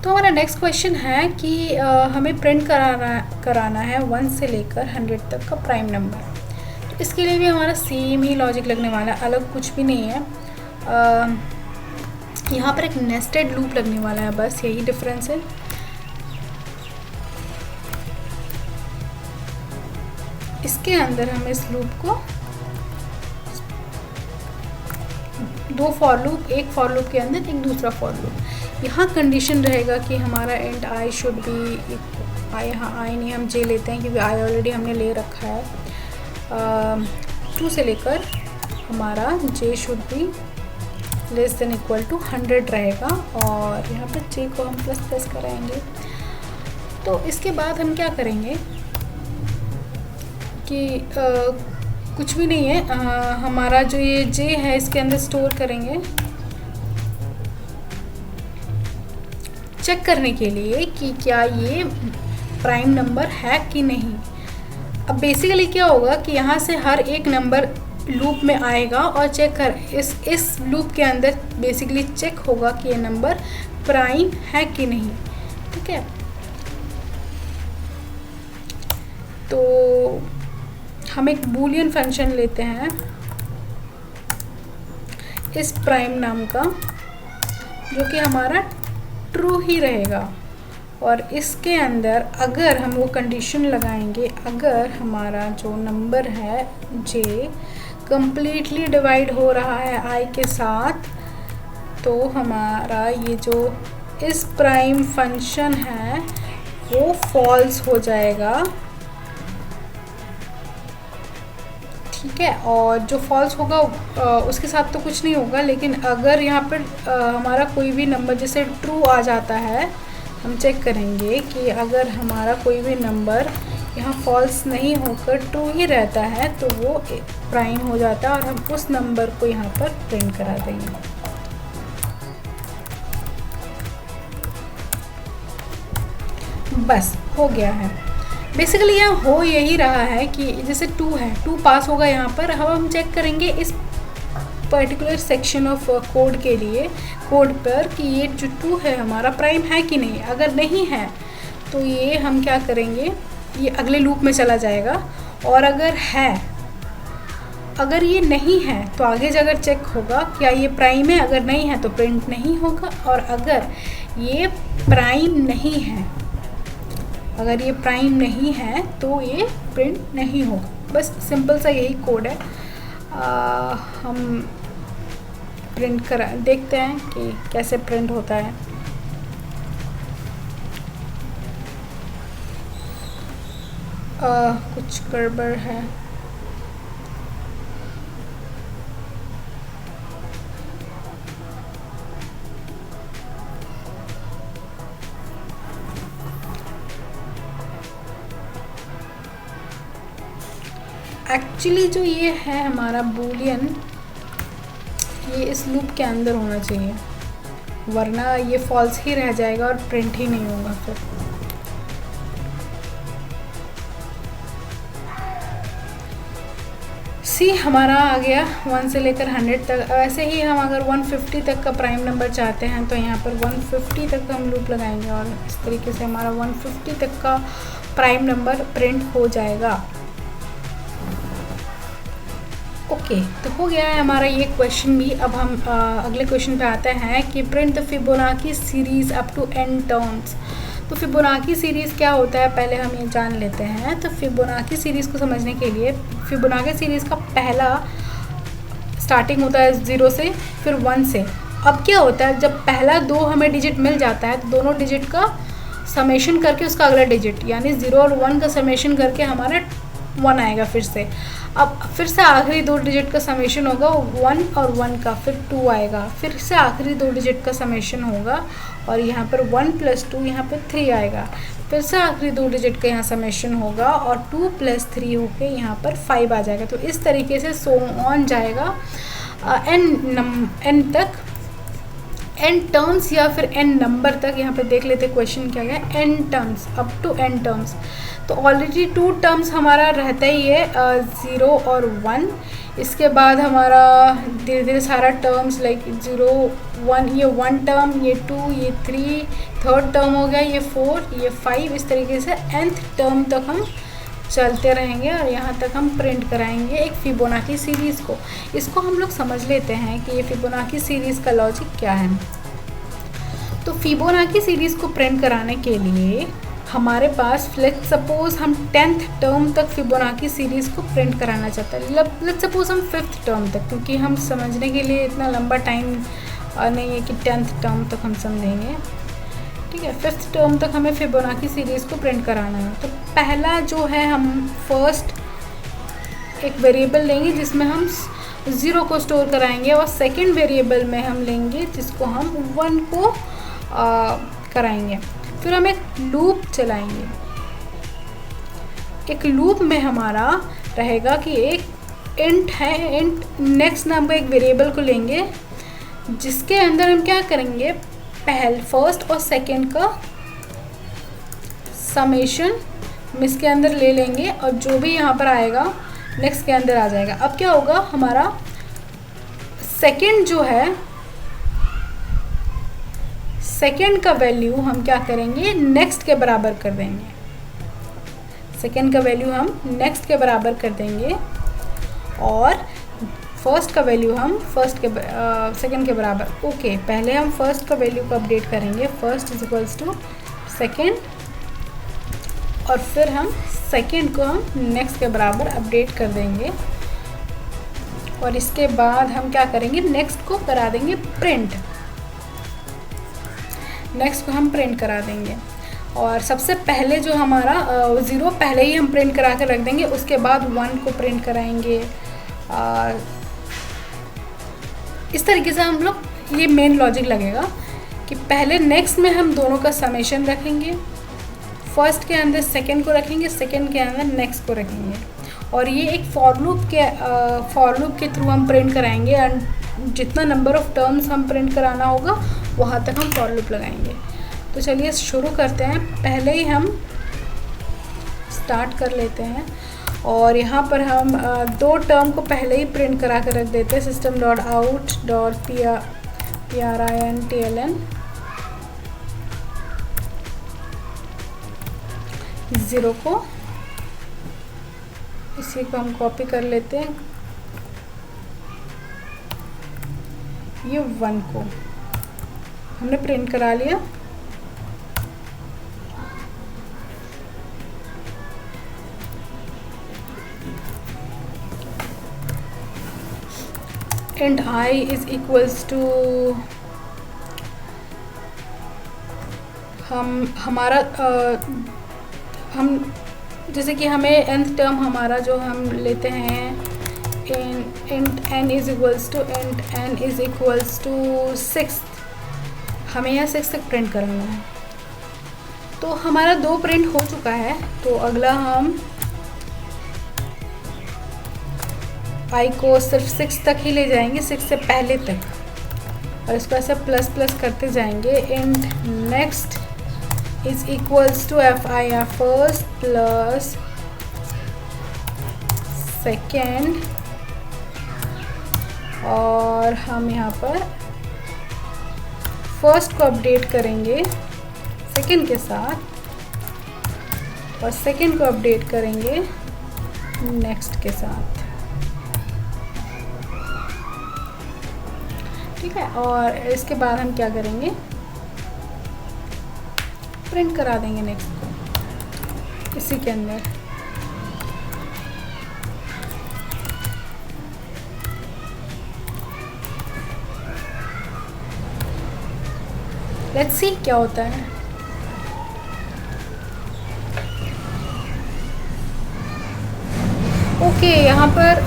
तो हमारा next question है कि हमें प्रिंट कराना है 1 से लेकर 100 तक का प्राइम नंबर। तो इसके लिए भी हमारा सेम ही लॉजिक लगने वाला है, अलग कुछ भी नहीं है। यहाँ पर एक नेस्टेड लूप लगने वाला है, बस यही डिफरेंस है। इसके अंदर हम इस लूप को दो फॉर लूप, एक फॉर लूप के अंदर एक दूसरा फॉर लूप। यहाँ कंडीशन रहेगा कि हमारा int i should be i, यहाँ आई नहीं हम जे लेते हैं क्योंकि आई ऑलरेडी हमने ले रखा है। 2 से लेकर हमारा j should be less than equal to 100 रहेगा और यहाँ पर जे को हम प्लस कराएंगे। तो इसके बाद हम क्या करेंगे कि कुछ भी नहीं है, हमारा जो ये जे है इसके अंदर स्टोर करेंगे चेक करने के लिए कि क्या ये प्राइम नंबर है कि नहीं। अब बेसिकली क्या होगा कि यहाँ से हर एक नंबर लूप में आएगा और चेक कर इस लूप के अंदर बेसिकली चेक होगा कि ये नंबर प्राइम है कि नहीं। ठीक है, तो हम एक बूलियन फंक्शन लेते हैं इस प्राइम नाम का, जो कि हमारा ट्रू ही रहेगा। और इसके अंदर अगर हम वो कंडीशन लगाएंगे, अगर हमारा जो नंबर है जे कंप्लीटली डिवाइड हो रहा है आई के साथ, तो हमारा ये जो इस प्राइम फंक्शन है वो फॉल्स हो जाएगा। ठीक है, और जो फॉल्स होगा उसके साथ तो कुछ नहीं होगा, लेकिन अगर यहाँ पर हमारा कोई भी नंबर जैसे ट्रू आ जाता है, हम चेक करेंगे कि अगर हमारा कोई भी नंबर यहाँ फॉल्स नहीं होकर ट्रू ही रहता है तो वो प्राइम हो जाता है और हम उस नंबर को यहाँ पर प्रिंट करा देंगे। बस हो गया है। बेसिकली यहाँ हो यही रहा है कि जैसे 2 है, 2 पास होगा यहाँ पर। अब हम चेक करेंगे इस पर्टिकुलर सेक्शन ऑफ कोड के लिए, कोड पर, कि ये जो 2 है हमारा प्राइम है कि नहीं। अगर नहीं है तो ये हम क्या करेंगे, ये अगले लूप में चला जाएगा। और अगर है, अगर ये नहीं है तो आगे जाकर चेक होगा क्या ये प्राइम है। अगर नहीं है तो प्रिंट नहीं होगा। और अगर ये प्राइम नहीं है, अगर ये प्राइम नहीं है तो ये प्रिंट नहीं होगा। बस सिंपल सा यही कोड है। हम प्रिंट करा देखते हैं कि कैसे प्रिंट होता है। कुछ गड़बड़ है। एक्चुअली जो ये है हमारा बूलियन, ये इस लूप के अंदर होना चाहिए, वरना ये फॉल्स ही रह जाएगा और प्रिंट ही नहीं होगा फिर। सी हमारा आ गया 1 से लेकर 100 तक। ऐसे ही हम अगर 150 तक का प्राइम नंबर चाहते हैं तो यहाँ पर 150 तक हम लूप लगाएंगे और इस तरीके से हमारा 150 तक का प्राइम नंबर प्रिंट हो जाएगा। ओके, तो हो गया है हमारा ये क्वेश्चन भी। अब हम अगले क्वेश्चन पे आते हैं कि print the Fibonacci series up to n terms. तो फिबोनाची सीरीज़ क्या होता है पहले हम ये जान लेते हैं। तो फिबोनाची सीरीज़ को समझने के लिए, फिबोनाची सीरीज़ का पहला स्टार्टिंग होता है 0 से, फिर 1 से। अब क्या होता है, जब पहला 2 हमें डिजिट मिल जाता है तो दोनों डिजिट का समेशन करके उसका अगला डिजिट, यानी 0 और 1 का समेशन करके हमारा 1 आएगा फिर से। अब फिर से आखिरी 2 डिजिट का समेशन होगा 1 और 1 का, फिर 2 आएगा। फिर से आखिरी 2 डिजिट का समेशन होगा और यहाँ पर 1 + 2 यहाँ पर 3 आएगा। फिर से आखिरी 2 डिजिट का यहाँ समेशन होगा और 2 + 3 होके यहाँ पर 5 आ जाएगा। तो इस तरीके से सो ऑन जाएगा n तक। n टर्म्स या फिर n नंबर तक, यहाँ पे देख लेते क्वेश्चन क्या है, n terms, up to n terms. तो ऑलरेडी 2 टर्म्स हमारा रहता ही है, 0 और 1। इसके बाद हमारा धीरे धीरे सारा टर्म्स लाइक 0 1, ये 1 टर्म, ये 2, ये 3, थर्ड टर्म हो गया, ये 4, ये 5, इस तरीके से nth टर्म तक हम चलते रहेंगे और यहाँ तक हम प्रिंट कराएंगे एक फिबोनाची सीरीज़ को। इसको हम लोग समझ लेते हैं कि ये फिबोनाची सीरीज़ का लॉजिक क्या है। तो फिबोनाची सीरीज़ को प्रिंट कराने के लिए हमारे पास लेट्स सपोज हम 10th टर्म तक फिबोनाची सीरीज़ को प्रिंट कराना चाहते हैं। लेट्स सपोज हम 5th टर्म तक, क्योंकि हम समझने के लिए इतना लंबा टाइम नहीं है कि 10th टर्म तक हम समझेंगे, ठीक है। 5th टर्म तक हमें फिबोनाची सीरीज़ को प्रिंट कराना है। तो पहला जो है, हम फर्स्ट एक वेरिएबल लेंगे जिसमें हम 0 को स्टोर कराएंगे और सेकंड वेरिएबल में हम लेंगे जिसको हम 1 को कराएंगे। फिर हम एक लूप चलाएंगे। एक लूप में हमारा रहेगा कि एक इंट है, इंट नेक्स्ट नाम का एक वेरिएबल को लेंगे जिसके अंदर हम क्या करेंगे, फर्स्ट और सेकंड का समेशन हम इसके अंदर ले लेंगे और जो भी यहाँ पर आएगा नेक्स्ट के अंदर आ जाएगा। अब क्या होगा, हमारा सेकंड जो है, सेकंड का वैल्यू हम क्या करेंगे, नेक्स्ट के बराबर कर देंगे। सेकंड का वैल्यू हम नेक्स्ट के बराबर कर देंगे और फर्स्ट का वैल्यू हम सेकंड के बराबर। ओके, पहले हम फर्स्ट का वैल्यू को अपडेट करेंगे, first is equals to second, और फिर हम सेकंड को हम नेक्स्ट के बराबर अपडेट कर देंगे। और इसके बाद हम क्या करेंगे, नेक्स्ट को करा देंगे प्रिंट, नेक्स्ट को हम प्रिंट करा देंगे। और सबसे पहले जो हमारा 0 पहले ही हम प्रिंट करा के रख देंगे, उसके बाद 1 को प्रिंट कराएंगे। इस तरीके से हम लोग, ये मेन लॉजिक लगेगा कि पहले नेक्स्ट में हम दोनों का समेशन रखेंगे, फर्स्ट के अंदर सेकंड को रखेंगे, सेकंड के अंदर नेक्स्ट को रखेंगे, और ये एक फॉर लूप के थ्रू हम प्रिंट कराएंगे। एंड जितना नंबर ऑफ टर्म्स हम प्रिंट कराना होगा वहाँ तक हम फॉर लूप लगाएंगे। तो चलिए शुरू करते हैं। पहले ही हम स्टार्ट कर लेते हैं और यहाँ पर हम 2 टर्म को पहले ही प्रिंट करा कर रख देते हैं, system dot out dot println 0 को, इसी को हम कॉपी कर लेते हैं, ये 1 को हमने प्रिंट करा लिया। And I is equals to, हम जैसे कि हमें nth टर्म हमारा जो हम लेते हैं, int n is equals to int n is equals to 6, हमें यहाँ 6 तक प्रिंट करना है। तो हमारा 2 प्रिंट हो चुका है, तो अगला हम I को सिर्फ 6 तक ही ले जाएंगे, 6 से पहले तक, और इसको ऐसे प्लस प्लस करते जाएंगे। Int next is equals to FI first plus second, और हम यहाँ पर फर्स्ट को अपडेट करेंगे सेकेंड के साथ और सेकेंड को अपडेट करेंगे नेक्स्ट के साथ, ठीक है। और इसके बाद हम क्या करेंगे, प्रिंट करा देंगे नेक्स्ट को इसी के अंदर। लेट्स सी क्या होता है। ओके, यहाँ पर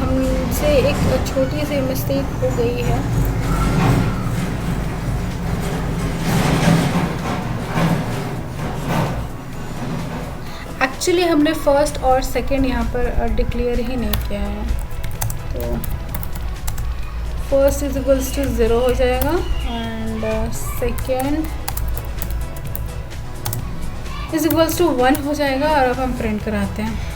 हमसे एक छोटी सी मिस्टेक हो गई है। एक्चुअली हमने फर्स्ट और सेकंड यहाँ पर डिक्लेयर ही नहीं किया है, तो फर्स्ट इज इक्वल्स टू 0 हो जाएगा। And second is equals to 1 हो जाएगा। और अब हम प्रिंट कराते हैं।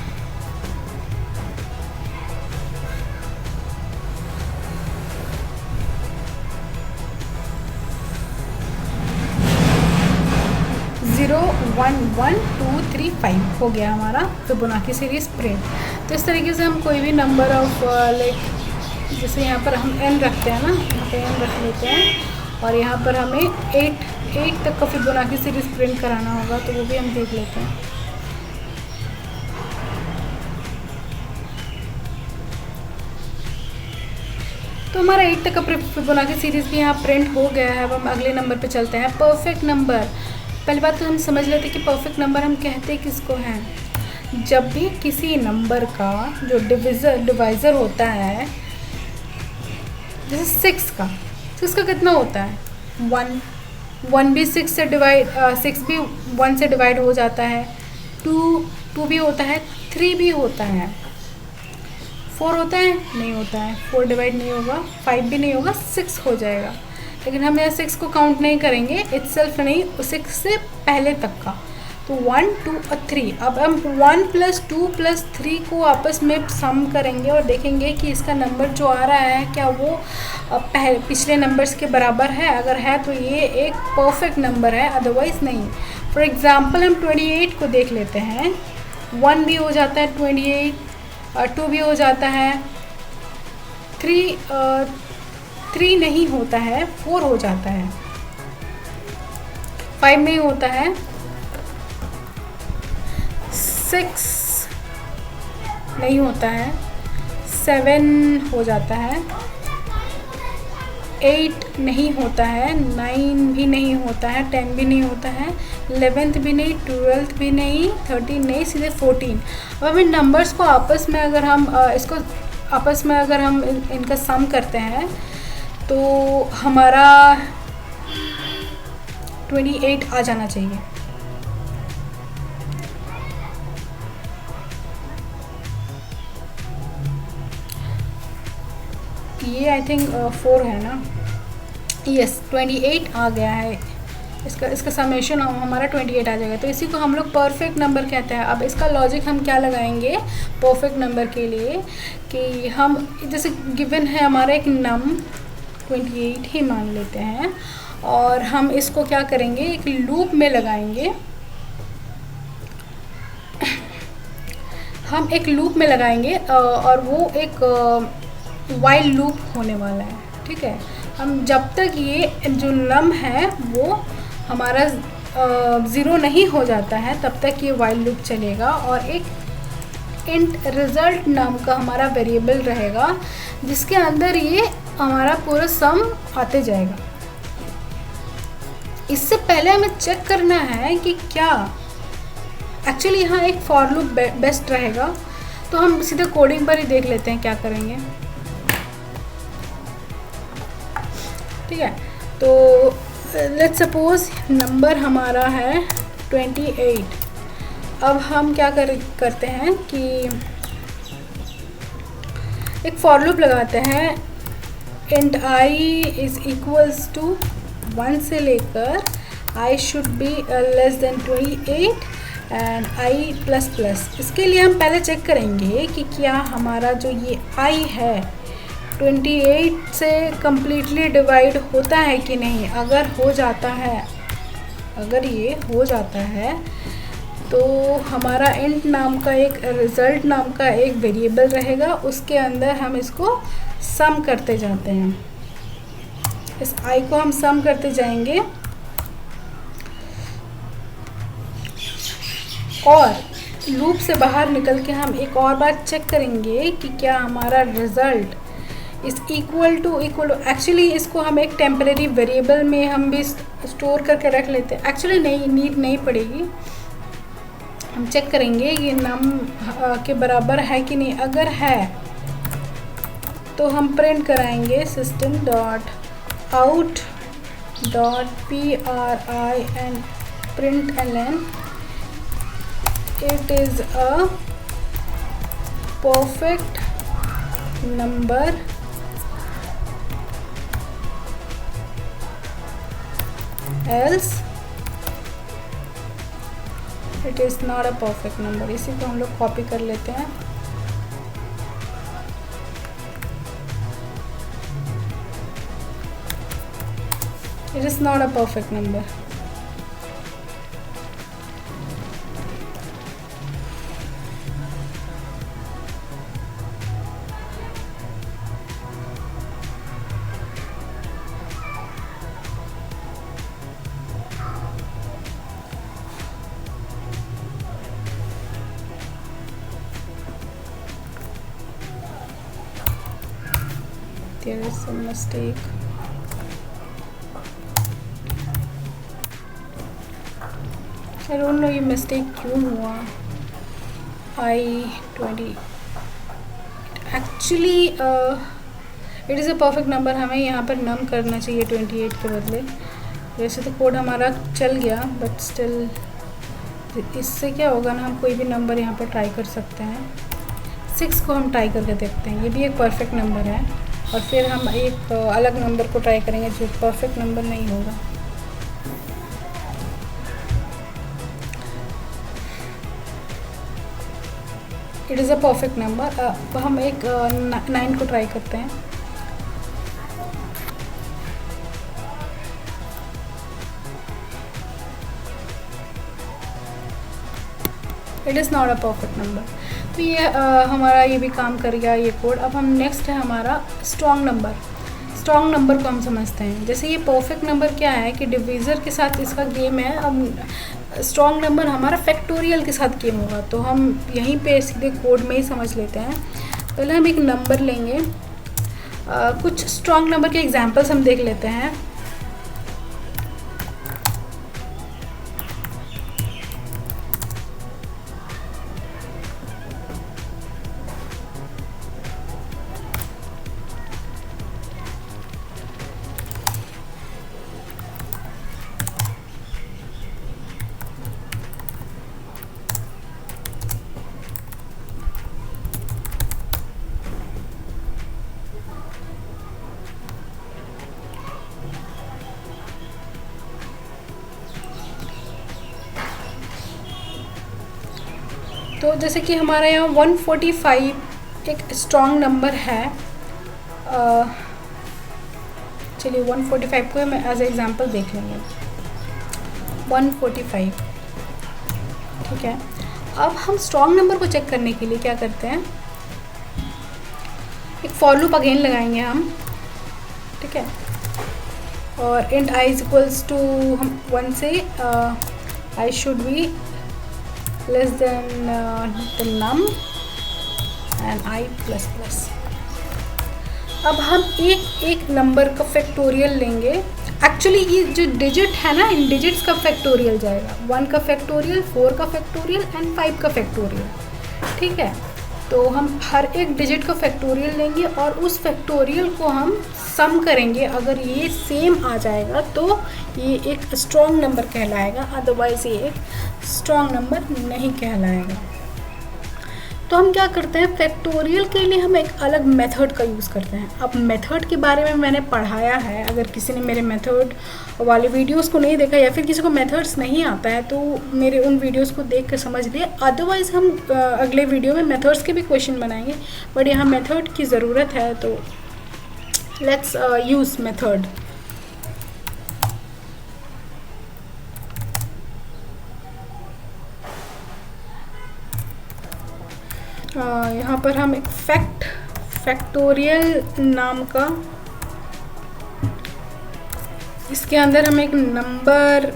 ज़ीरो 1 1 2 3 5 हो गया हमारा फिबोनाची सीरीज़ प्रिंट। तो इस तरीके से हम कोई भी नंबर ऑफ लाइक जैसे यहाँ पर हम n रखते हैं ना, यहाँ पे n रख लेते हैं और यहाँ पर हमें 8 तक का फिबोनाची सीरीज़ प्रिंट कराना होगा, तो वो भी हम देख लेते हैं। तो हमारा 8 तक का फिबोनाची सीरीज़ भी यहाँ प्रिंट हो गया है। अब हम अगले नंबर पे चलते हैं, परफेक्ट नंबर। पहली बात तो हम समझ लेते हैं कि परफेक्ट नंबर हम कहते किसको हैं। जब भी किसी नंबर का जो डिवाइज़र होता है, जैसे 6 का कितना होता है 1 भी 6 से डिवाइड 6 भी 1 से डिवाइड हो जाता है, 2 भी होता है, 3 भी होता है, 4 होता है नहीं होता है, 4 डिवाइड नहीं होगा, 5 भी नहीं होगा, 6 हो जाएगा। लेकिन हम यहाँ 6 को काउंट नहीं करेंगे, इटसेल्फ नहीं, 6 से पहले तक का। तो 1 2 और 3। अब हम 1 + 2 + 3 को आपस में सम करेंगे और देखेंगे कि इसका नंबर जो आ रहा है क्या वो पिछले नंबर्स के बराबर है। अगर है तो ये एक परफेक्ट नंबर है, अदरवाइज़ नहीं। फॉर एग्ज़ाम्पल हम 28 को देख लेते हैं। 1 भी हो जाता है 28 और 2 भी हो जाता है, 3 नहीं होता है, 4 हो जाता है, 5 नहीं होता है, 6 नहीं होता है, 7 हो जाता है, 8 नहीं होता है, 9 भी नहीं होता है, 10 भी नहीं होता है, 11th भी नहीं, 12th भी नहीं, 13 नहीं, सीधे 14। अब हम इन नंबर्स को आपस में अगर हम इनका सम करते हैं तो हमारा 28 आ जाना चाहिए। ये आई थिंक 4 है ना, यस 28 आ गया है। इसका समेशन हमारा 28 आ जाएगा। तो इसी को हम लोग परफेक्ट नंबर कहते हैं। अब इसका लॉजिक हम क्या लगाएंगे परफेक्ट नंबर के लिए कि हम जैसे गिवन है हमारा एक नम 28 ही मान लेते हैं और हम इसको क्या करेंगे एक लूप में लगाएंगे। हम एक लूप में लगाएंगे और वो एक वाइल लूप होने वाला है, ठीक है। हम जब तक ये जो नम है वो हमारा 0 नहीं हो जाता है तब तक ये वाइल लूप चलेगा और एक इंट रिजल्ट नाम का हमारा वेरिएबल रहेगा जिसके अंदर ये हमारा पूरा सम आते जाएगा। इससे पहले हमें चेक करना है कि क्या एक्चुअली यहाँ एक फॉर लूप बेस्ट रहेगा। तो हम सीधे कोडिंग पर ही देख लेते हैं क्या करेंगे, ठीक है। तो लेट्स सपोज नंबर हमारा है 28। अब हम क्या करते हैं कि एक फॉर लूप लगाते हैं int i is equals to 1 से लेकर i should be less than 28 and i plus plus. इसके लिए हम पहले चेक करेंगे कि क्या हमारा जो ये i है 28 से कम्प्लीटली डिवाइड होता है कि नहीं। अगर हो जाता है, अगर ये हो जाता है तो हमारा इंट नाम का एक रिज़ल्ट नाम का एक वेरिएबल रहेगा, उसके अंदर हम इसको सम करते जाते हैं। इस i को हम सम करते जाएंगे और लूप से बाहर निकल के हम एक और बार चेक करेंगे कि क्या हमारा रिज़ल्ट इस इक्वल टू एक्चुअली इसको हम एक टेम्परेरी वेरिएबल में हम भी स्टोर करके रख लेते हैं। एक्चुअली नीड नहीं पड़ेगी, हम चेक करेंगे ये नम के बराबर है कि नहीं। अगर है तो हम प्रिंट कराएंगे system dot out dot prin println it is a perfect number else it is not a perfect number. इसी को हम लोग कॉपी कर लेते हैं। It is not a perfect number. There is some mistake. I don't know ये mistake क्यों हुआ। I-20 actually it is a perfect number। हमें यहाँ पर नम करना चाहिए 28 के बदले। वैसे तो कोड हमारा चल गया बट स्टिल इससे क्या होगा ना, हम कोई भी नंबर यहाँ पर ट्राई कर सकते हैं। 6 को हम ट्राई करके देखते हैं, ये भी एक परफेक्ट नंबर है। और फिर हम एक अलग नंबर को ट्राई करेंगे जो परफेक्ट नंबर नहीं होगा। It is a perfect number. अब हम एक 9 को ट्राई करते हैं। It is not a perfect number. तो ये हमारा ये भी काम कर गया ये कोड। अब हम नेक्स्ट है हमारा स्ट्रॉन्ग नंबर। स्ट्रॉन्ग नंबर को हम समझते हैं। जैसे ये परफेक्ट नंबर क्या है कि डिवीज़र के साथ इसका गेम है। अब स्ट्रॉन्ग नंबर हमारा फैक्टोरियल के साथ गेम होगा। तो हम यहीं पे सीधे कोड में ही समझ लेते हैं। पहले हम एक नंबर लेंगे, कुछ स्ट्रॉन्ग नंबर के एग्जांपल्स हम देख लेते हैं। तो जैसे कि हमारा यहाँ 145 एक स्ट्रॉन्ग नंबर है। चलिए 145 को हम एज एग्जांपल देख लेंगे। 145 ठीक है। अब हम स्ट्रॉन्ग नंबर को चेक करने के लिए क्या करते हैं, एक फॉर लूप अगेन लगाएंगे हम, ठीक है। और int i is equals to हम 1 से i should be less than the num and I plus plus. अब हम एक नंबर का फैक्टोरियल लेंगे। एक्चुअली ये जो डिजिट है ना, इन डिजिट्स का फैक्टोरियल जाएगा। 1 का फैक्टोरियल, 4 का फैक्टोरियल एंड 5 का फैक्टोरियल, ठीक है। तो हम हर एक डिजिट का फैक्टोरियल लेंगे और उस फैक्टोरियल को हम सम करेंगे। अगर ये सेम आ जाएगा तो ये एक स्ट्रॉन्ग नंबर कहलाएगा, अदरवाइज ये एक स्ट्रॉन्ग नंबर नहीं कहलाएगा। तो हम क्या करते हैं, फैक्टोरियल के लिए हम एक अलग मेथड का यूज़ करते हैं। अब मेथड के बारे में मैंने पढ़ाया है। अगर किसी ने मेरे मेथड वाले वीडियोस को नहीं देखा या फिर किसी को मेथड्स नहीं आता है तो मेरे उन वीडियोस को देख कर समझ लिए। अदरवाइज़ हम अगले वीडियो में मेथड्स के भी क्वेश्चन बनाएंगे, बट यहाँ मेथड की ज़रूरत है तो लेट्स यूज़ मेथड। यहाँ पर हम एक फैक्टोरियल नाम का, इसके अंदर हम एक नंबर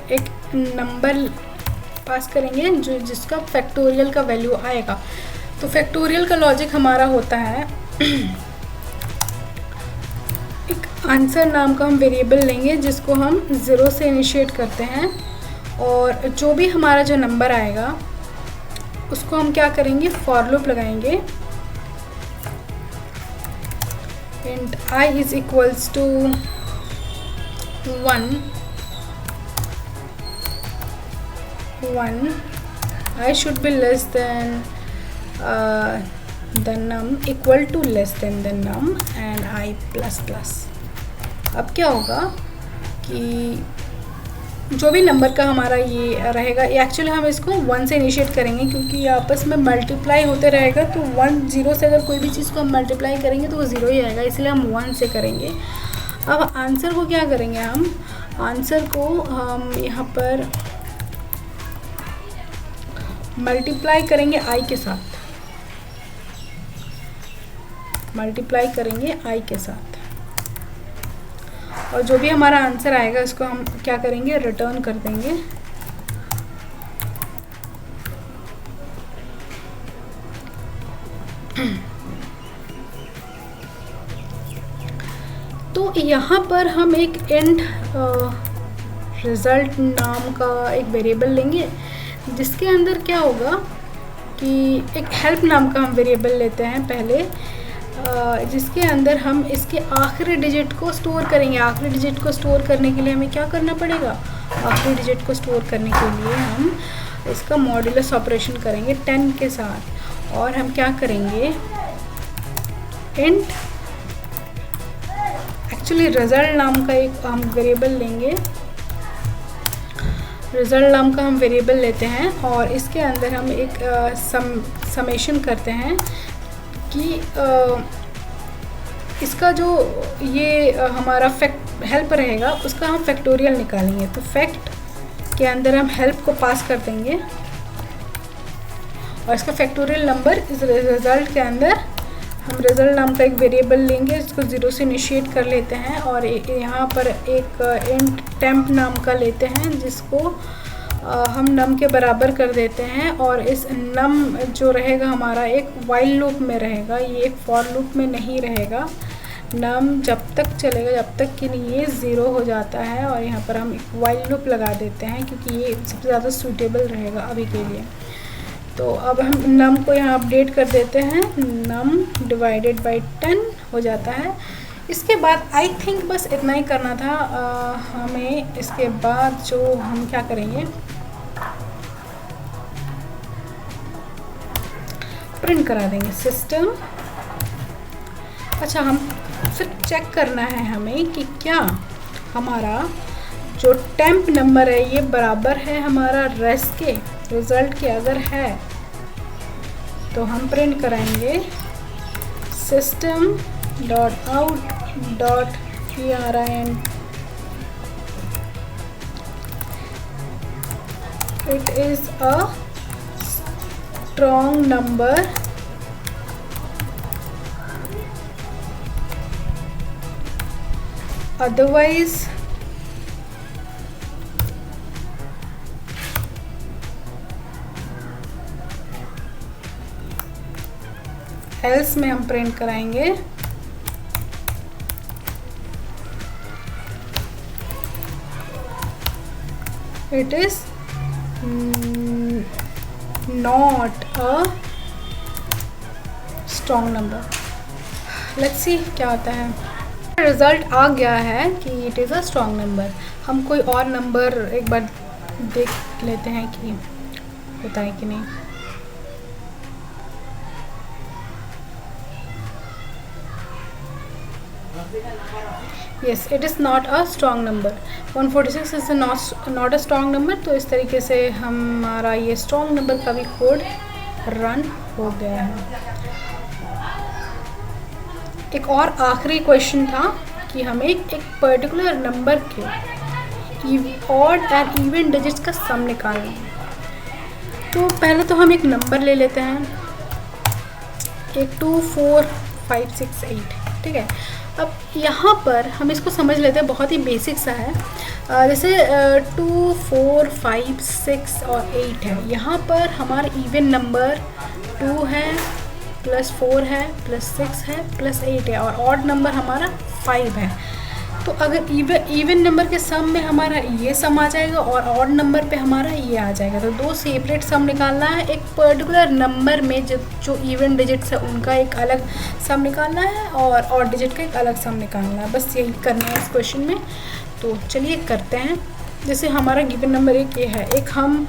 पास करेंगे जो जिसका फैक्टोरियल का वैल्यू आएगा। तो फैक्टोरियल का लॉजिक हमारा होता है एक आंसर नाम का हम वेरिएबल लेंगे जिसको हम 0 से इनिशिएट करते हैं, और जो भी हमारा जो नंबर आएगा उसको हम क्या करेंगे, फॉर लूप लगाएंगे। Int i is equals to 1 I should be less than the num, equal to less than the num and i plus plus. अब क्या होगा कि जो भी नंबर का हमारा ये रहेगा, एक्चुअली हम इसको 1 से इनिशिएट करेंगे क्योंकि ये आपस में मल्टीप्लाई होते रहेगा, तो 1 0 से अगर कोई भी चीज़ को हम मल्टीप्लाई करेंगे तो वो 0 ही आएगा, इसलिए हम 1 से करेंगे। अब आंसर को क्या करेंगे, हम आंसर को हम यहाँ पर मल्टीप्लाई करेंगे i के साथ, मल्टीप्लाई करेंगे i के साथ, और जो भी हमारा आंसर आएगा उसको हम क्या करेंगे, रिटर्न कर देंगे। तो यहाँ पर हम एक एंड रिज़ल्ट नाम का एक वेरिएबल लेंगे, जिसके अंदर क्या होगा कि एक हेल्प नाम का हम वेरिएबल लेते हैं पहले, जिसके अंदर हम इसके आखिरी डिजिट को स्टोर करेंगे। आखिरी डिजिट को स्टोर करने के लिए हमें क्या करना पड़ेगा, आखिरी डिजिट को स्टोर करने के लिए हम इसका मॉड्यूलस ऑपरेशन करेंगे 10 के साथ, और हम क्या करेंगे, इंट एक्चुअली रिजल्ट नाम का एक हम वेरिएबल लेंगे, रिजल्ट नाम का हम वेरिएबल लेते हैं, और इसके अंदर हम एक समेशन करते हैं कि इसका जो ये हमारा हेल्प रहेगा उसका हम फैक्टोरियल निकालेंगे। तो फैक्ट के अंदर हम हेल्प को पास कर देंगे और इसका फैक्टोरियल नंबर इस रिज़ल्ट के अंदर हम रिज़ल्ट नाम का एक वेरिएबल लेंगे, इसको 0 से इनिशिएट कर लेते हैं, और यहाँ पर एक इंट टेम्प नाम का लेते हैं जिसको हम नम के बराबर कर देते हैं, और इस नम जो रहेगा हमारा एक वाइल लूप में रहेगा, ये एक फॉर लूप में नहीं रहेगा। नम जब तक चलेगा जब तक कि ये 0 हो जाता है, और यहाँ पर हम एक वाइल लूप लगा देते हैं क्योंकि ये सबसे ज़्यादा सूटेबल रहेगा अभी के लिए। तो अब हम नम को यहाँ अपडेट कर देते हैं, नम डिवाइडेड बाई 10 हो जाता है। इसके बाद आई थिंक बस इतना ही करना था हमें। इसके बाद जो हम क्या करेंगे, प्रिंट करा देंगे सिस्टम। अच्छा, हम फिर चेक करना है हमें कि क्या हमारा जो टेम्प नंबर है ये बराबर है हमारा रेस के रिज़ल्ट के। अगर है तो हम प्रिंट कराएंगे system dot out dot prin it is a strong number otherwise else में हम प्रिंट कराएंगे it is not a strong number। let's see क्या होता है। रिज़ल्ट आ गया है कि it is a strong number. हम कोई और नंबर एक बार देख लेते हैं कि होता है कि नहीं। Yes, it is not a strong number। 146 is not a strong number। तो इस तरीके से हमारा ये strong number का भी कोड रन हो गया है। एक और आखिरी क्वेश्चन था कि हमें एक पर्टिकुलर नंबर के ऑड एंड इवन डिजिट्स का सम निकालना है। तो पहले तो हम एक नंबर ले लेते हैं, एक 2 4 5 6 8, ठीक है। अब यहाँ पर हम इसको समझ लेते हैं, बहुत ही बेसिक सा है। जैसे 2 4 5 6 और 8 है। यहाँ पर हमारा इवन नंबर 2 है, +4 है, +6 है, +8 है, और ऑड नंबर हमारा 5 है। तो अगर इवन नंबर के सम में हमारा ये सम आ जाएगा और ऑड नंबर पे हमारा ये आ जाएगा। तो दो सेपरेट सम निकालना है। एक पर्टिकुलर नंबर में जो इवन डिजिट्स है उनका एक अलग सम निकालना है, और ऑड डिजिट का एक अलग सम निकालना है। बस यही करना है इस क्वेश्चन में। तो चलिए करते हैं। जैसे हमारा गिवन नंबर एक ये है, एक हम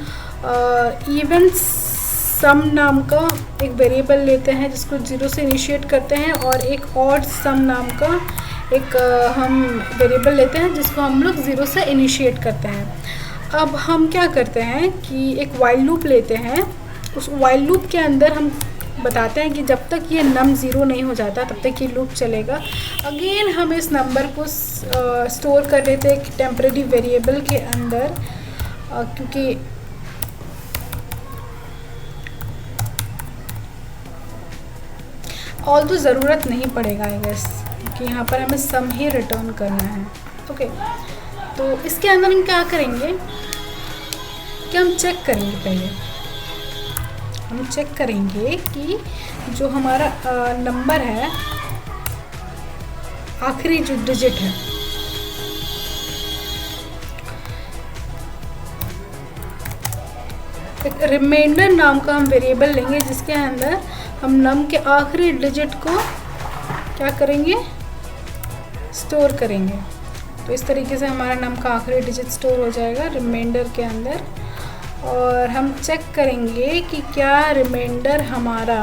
इवन सम नाम का एक वेरिएबल लेते हैं जिसको 0 से इनिशिएट करते हैं, और एक ऑड सम नाम का एक हम वेरिएबल लेते हैं जिसको हम लोग 0 से इनिशिएट करते हैं। अब हम क्या करते हैं कि एक वाइल लूप लेते हैं। उस वाइल लूप के अंदर हम बताते हैं कि जब तक ये नम ज़ीरो नहीं हो जाता तब तक ये लूप चलेगा। अगेन हम इस नंबर को स्टोर कर लेते हैं एक टेम्परेरी वेरिएबल के अंदर, क्योंकि ऑल तो ज़रूरत नहीं पड़ेगा आई गेस, कि यहाँ पर हमें सम ही रिटर्न करना है। ओके, तो इसके अंदर हम क्या करेंगे कि हम चेक करेंगे। पहले हम चेक करेंगे कि जो हमारा नंबर है, आखिरी जो डिजिट है, एक रिमाइंडर नाम का हम वेरिएबल लेंगे जिसके अंदर हम नम के आखिरी डिजिट को क्या करेंगे, स्टोर करेंगे। तो इस तरीके से हमारा नम का आखिरी डिजिट स्टोर हो जाएगा रिमाइंडर के अंदर, और हम चेक करेंगे कि क्या रिमाइंडर हमारा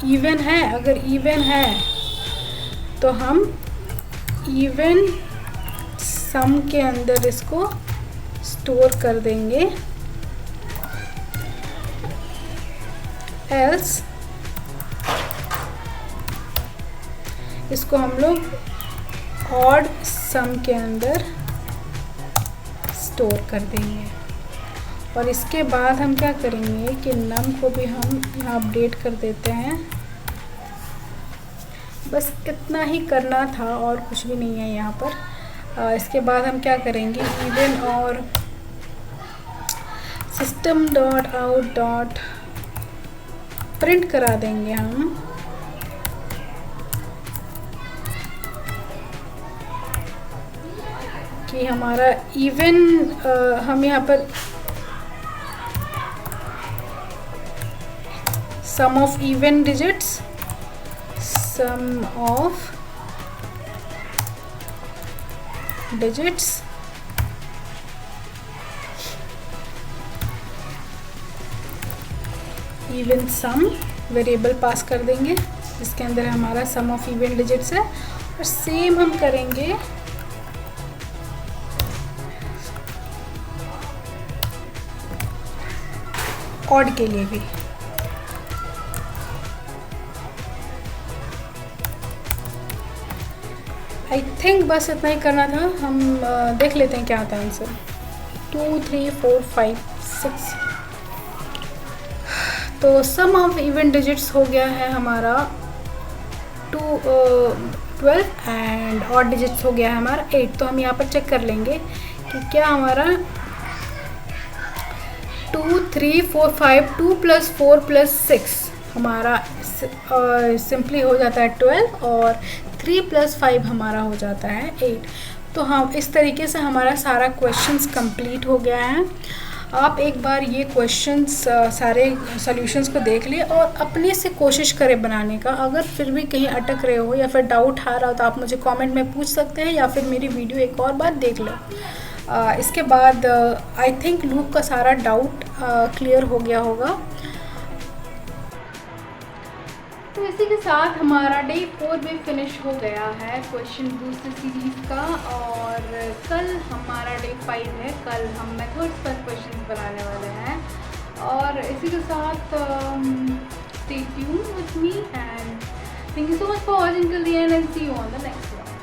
इवन है। अगर इवन है तो हम इवन सम के अंदर इसको स्टोर कर देंगे, एल्स इसको हम लोग ऑड सम के अंदर स्टोर कर देंगे। और इसके बाद हम क्या करेंगे कि नम को भी हम यहाँ अपडेट कर देते हैं। बस इतना ही करना था और कुछ भी नहीं है यहाँ पर। इसके बाद हम क्या करेंगे, इवन और system dot out dot print करा देंगे हम कि हमारा इवन, हम यहाँ पर sum of even digits, sum of digits even sum variable pass कर देंगे जिसके अंदर हमारा सम ऑफ इवन डिजिट्स है। और सेम हम करेंगे ऑड के लिए भी। आई थिंक बस इतना ही करना था। हम देख लेते हैं क्या आता है आंसर। 2 3 4 5 6। तो सम ऑफ इवन डिजिट्स हो गया है हमारा 12 एंड ऑड डिजिट्स हो गया है हमारा 8। तो हम यहाँ पर चेक कर लेंगे कि क्या हमारा 2 3 4 5 2 + 4 + 6 हमारा सिंपली हो जाता है 12 और 3 + 5 हमारा हो जाता है 8। तो हम इस तरीके से हमारा सारा क्वेश्चंस कंप्लीट हो गया है। आप एक बार ये क्वेश्चंस सारे सॉल्यूशंस को देख ले और अपने से कोशिश करें बनाने का। अगर फिर भी कहीं अटक रहे हो या फिर डाउट आ रहा हो तो आप मुझे कमेंट में पूछ सकते हैं या फिर मेरी वीडियो एक और बार देख लो। इसके बाद आई थिंक लूप का सारा डाउट क्लियर हो गया होगा। तो इसी के साथ हमारा डे 4 भी फिनिश हो गया है क्वेश्चन बूस्टर सीरीज़ का। और कल हमारा डे 5 है। कल हम मेथड्स पर क्वेश्चन बनाने वाले हैं। और इसी के साथ stay tuned with me and thank you so much for watching till the end and see you on the next.